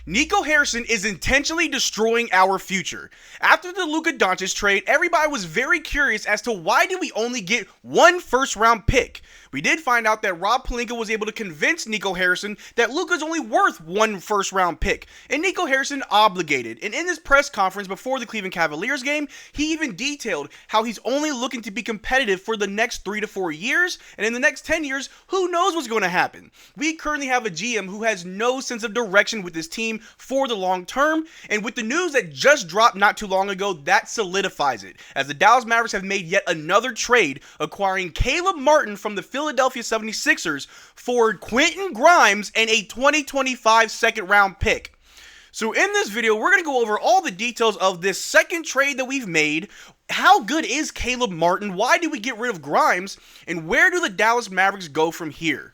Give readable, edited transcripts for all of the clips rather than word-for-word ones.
Nico Harrison is intentionally destroying our future. After the Luka Doncic trade, everybody was very curious as to why did we only get one first-round pick. We did find out that Rob Pelinka was able to convince Nico Harrison that Luka's only worth one first-round pick, and Nico Harrison obligated. And in this press conference before the Cleveland Cavaliers game, he even detailed how he's only looking to be competitive for the next 3 to 4 years, and in the next 10 years, who knows what's going to happen. We currently have a GM who has no sense of direction with this team for the long term, and with the news that just dropped not too long ago, that solidifies it, as the Dallas Mavericks have made yet another trade, acquiring Caleb Martin from the Philadelphia 76ers for Quentin Grimes and a 2025 second round pick. So in this video, we're going to go over all the details of this second trade that we've made. How good is Caleb Martin? Why did we get rid of Grimes? And where do the Dallas Mavericks go from here?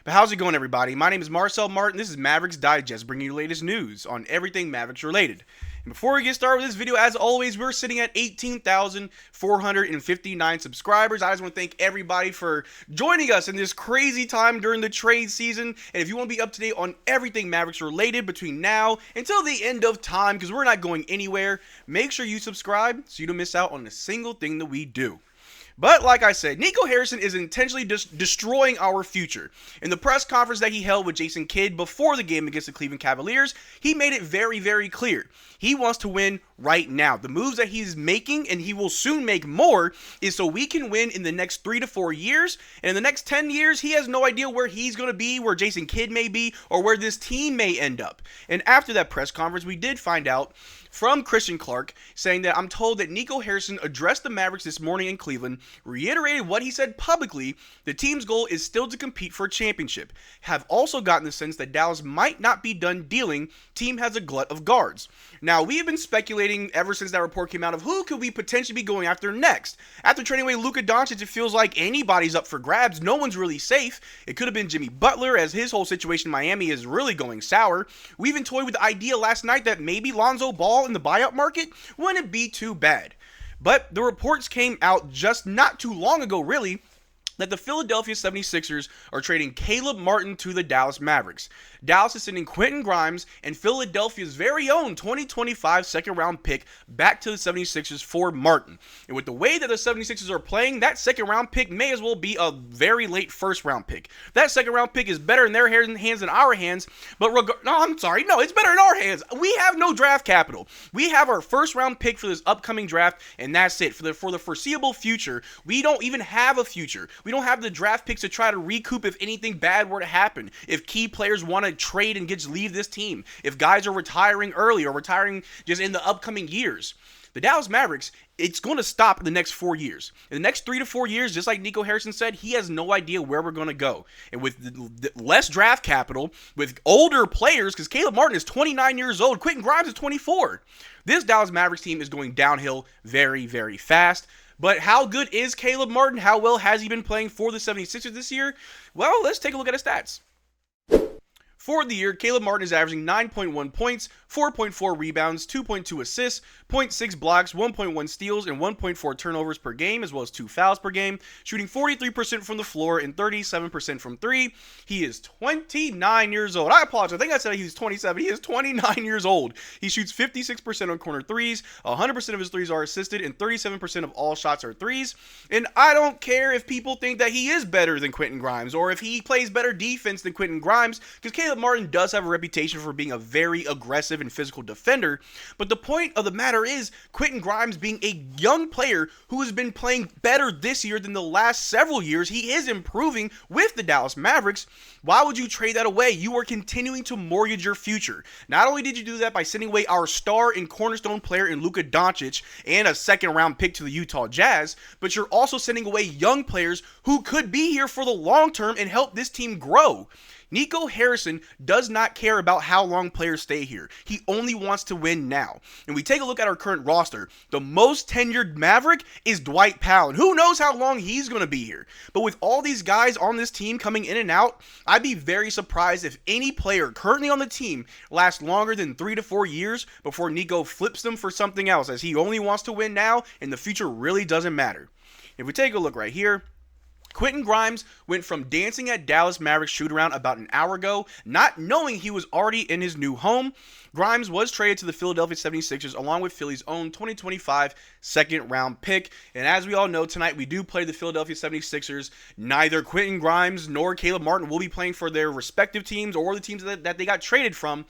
But how's it going, everybody? My name is Marcel Martin. This is Mavericks Digest, bringing you the latest news on everything Mavericks related. And before we get started with this video, as always, we're sitting at 18,459 subscribers. I just want to thank everybody for joining us in this crazy time during the trade season. And if you want to be up to date on everything Mavericks related between now until the end of time, because we're not going anywhere, make sure you subscribe so you don't miss out on a single thing that we do. But like I said, Nico Harrison is intentionally destroying our future. In the press conference that he held with Jason Kidd before the game against the Cleveland Cavaliers, he made it very, very clear. He wants to win right now. The moves that he's making, and he will soon make more, is so we can win in the next 3 to 4 years. And in the next 10 years, he has no idea where he's going to be, where Jason Kidd may be, or where this team may end up. And after that press conference, we did find out from Christian Clark saying that I'm told that Nico Harrison addressed the Mavericks this morning in Cleveland, reiterated what he said publicly. The team's goal is still to compete for a championship. Have also gotten the sense that Dallas might not be done dealing. Team has a glut of guards. Now, we have been speculating ever since that report came out of who could we potentially be going after next. After trading away Luka Doncic, it feels like anybody's up for grabs. No one's really safe. It could have been Jimmy Butler, as his whole situation in Miami is really going sour. We even toyed with the idea last night that maybe Lonzo Ball in the buyout market wouldn't be too bad. But the reports came out just not too long ago, really, that the Philadelphia 76ers are trading Caleb Martin to the Dallas Mavericks. Dallas is sending Quentin Grimes and Philadelphia's very own 2025 second round pick back to the 76ers for Martin. And with the way that the 76ers are playing, that second round pick may as well be a very late first round pick. That second round pick is better in their hands than our hands, but it's better in our hands. We have no draft capital. We have our first round pick for this upcoming draft, and that's it. For the foreseeable future, we don't even have a future. We don't have the draft picks to try to recoup if anything bad were to happen. If key players want to trade and leave this team. If guys are retiring early or retiring just in the upcoming years. The Dallas Mavericks, it's going to stop in the next 4 years. In the next 3 to 4 years, just like Nico Harrison said, he has no idea where we're going to go. And with less draft capital, with older players, because Caleb Martin is 29 years old, Quentin Grimes is 24. This Dallas Mavericks team is going downhill very, very fast. But how good is Caleb Martin? How well has he been playing for the 76ers this year? Well, let's take a look at his stats. For the year, Caleb Martin is averaging 9.1 points, 4.4 rebounds, 2.2 assists, 0.6 blocks, 1.1 steals, and 1.4 turnovers per game, as well as 2 fouls per game, shooting 43% from the floor and 37% from 3. He is 29 years old. I apologize. I think I said he was 27. He is 29 years old. He shoots 56% on corner threes, 100% of his threes are assisted, and 37% of all shots are threes. And I don't care if people think that he is better than Quentin Grimes or if he plays better defense than Quentin Grimes, because Caleb Martin does have a reputation for being a very aggressive and physical defender, but the point of the matter is Quentin Grimes being a young player who has been playing better this year than the last several years. He is improving with the Dallas Mavericks. Why would you trade that away? You are continuing to mortgage your future. Not only did you do that by sending away our star and cornerstone player in Luka Doncic and a second round pick to the Utah Jazz, but you're also sending away young players who could be here for the long term and help this team grow. Nico Harrison does not care about how long players stay here. He only wants to win now. And we take a look at our current roster. The most tenured Maverick is Dwight Powell. And who knows how long he's going to be here. But with all these guys on this team coming in and out, I'd be very surprised if any player currently on the team lasts longer than 3 to 4 years before Nico flips them for something else, as he only wants to win now and the future really doesn't matter. If we take a look right here, Quentin Grimes went from dancing at Dallas Mavericks shoot-around about an hour ago, not knowing he was already in his new home. Grimes was traded to the Philadelphia 76ers along with Philly's own 2025 second-round pick. And as we all know, tonight we do play the Philadelphia 76ers. Neither Quentin Grimes nor Caleb Martin will be playing for their respective teams or the teams that they got traded from.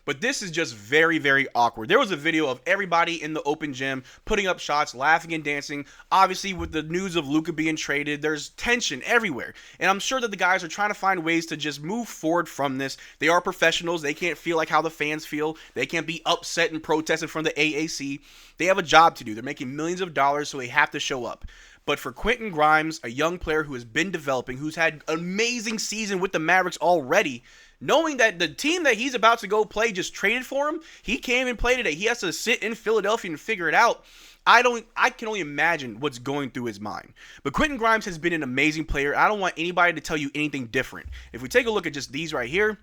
But this is just very, very awkward. There was a video of everybody in the open gym putting up shots, laughing and dancing. Obviously, with the news of Luka being traded, there's tension everywhere. And I'm sure that the guys are trying to find ways to just move forward from this. They are professionals. They can't feel like how the fans feel. They can't be upset and protesting from the AAC. They have a job to do. They're making millions of dollars, so they have to show up. But for Quentin Grimes, a young player who has been developing, who's had an amazing season with the Mavericks already, knowing that the team that he's about to go play just traded for him, he can't even play today. He has to sit in Philadelphia and figure it out. I can only imagine what's going through his mind. But Quentin Grimes has been an amazing player. I don't want anybody to tell you anything different. If we take a look at just these right here,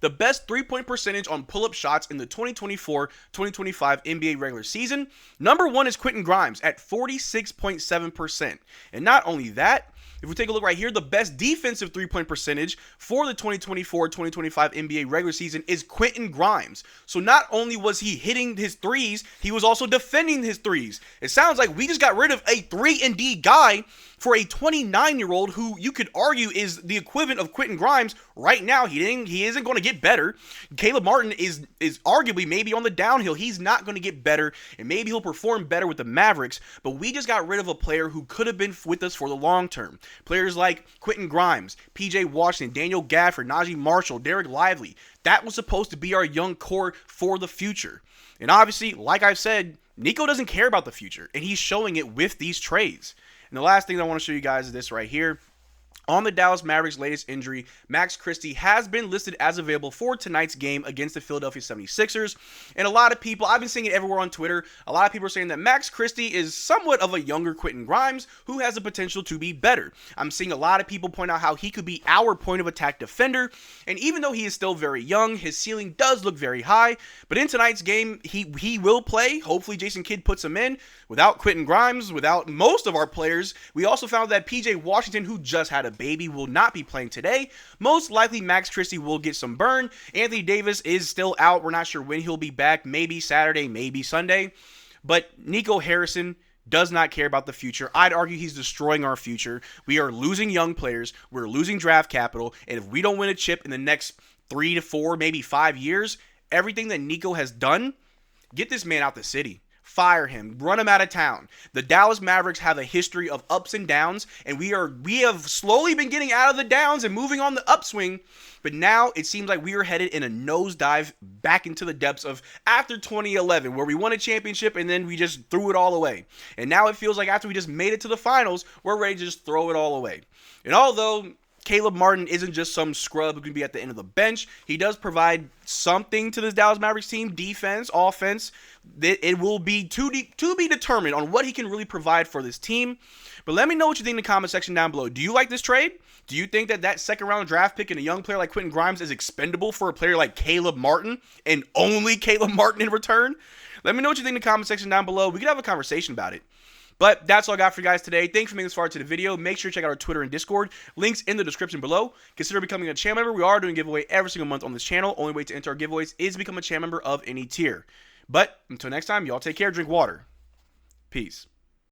the best three-point percentage on pull-up shots in the 2024-2025 NBA regular season, number one is Quentin Grimes at 46.7%. And not only that, if we take a look right here, the best defensive three-point percentage for the 2024-2025 NBA regular season is Quentin Grimes. So not only was he hitting his threes, he was also defending his threes. It sounds like we just got rid of a 3-and-D guy for a 29-year-old who you could argue is the equivalent of Quentin Grimes right now. He isn't going to get better. Caleb Martin is arguably maybe on the downhill. He's not going to get better, and maybe he'll perform better with the Mavericks, but we just got rid of a player who could have been with us for the long term. Players like Quentin Grimes, PJ Washington, Daniel Gafford, Najee Marshall, Derrick Lively. That was supposed to be our young core for the future. And obviously, like I've said, Nico doesn't care about the future, and he's showing it with these trades. And the last thing I want to show you guys is this right here. On the Dallas Mavericks' latest injury, Max Christie has been listed as available for tonight's game against the Philadelphia 76ers. And a lot of people, I've been seeing it everywhere on Twitter, a lot of people are saying that Max Christie is somewhat of a younger Quentin Grimes who has the potential to be better. I'm seeing a lot of people point out how he could be our point of attack defender. And even though he is still very young, his ceiling does look very high. But in tonight's game, he will play. Hopefully Jason Kidd puts him in. Without Quentin Grimes, without most of our players, we also found that PJ Washington, who just had a baby, will not be playing today. Most likely Max Christie will get some burn. Anthony Davis is still out. We're not sure when he'll be back. Maybe Saturday, maybe Sunday. But Nico Harrison does not care about the future. I'd argue he's destroying our future. We are losing young players. We're losing draft capital. And if we don't win a chip in the next 3 to 4, maybe 5 years, everything that Nico has done, get this man out the city. Fire him. Run him out of town. The Dallas Mavericks have a history of ups and downs, and we have slowly been getting out of the downs and moving on the upswing, but now it seems like we are headed in a nosedive back into the depths of after 2011, where we won a championship and then we just threw it all away. And now it feels like after we just made it to the finals, we're ready to just throw it all away. And although Caleb Martin isn't just some scrub who can be at the end of the bench, he does provide something to this Dallas Mavericks team, defense, offense. It will be to be determined on what he can really provide for this team. But let me know what you think in the comment section down below. Do you like this trade? Do you think that second round draft pick and a young player like Quentin Grimes is expendable for a player like Caleb Martin and only Caleb Martin in return? Let me know what you think in the comment section down below. We can have a conversation about it. But that's all I got for you guys today. Thanks for making this far to the video. Make sure to check out our Twitter and Discord. Links in the description below. Consider becoming a channel member. We are doing a giveaway every single month on this channel. Only way to enter our giveaways is to become a channel member of any tier. But until next time, y'all take care, drink water. Peace.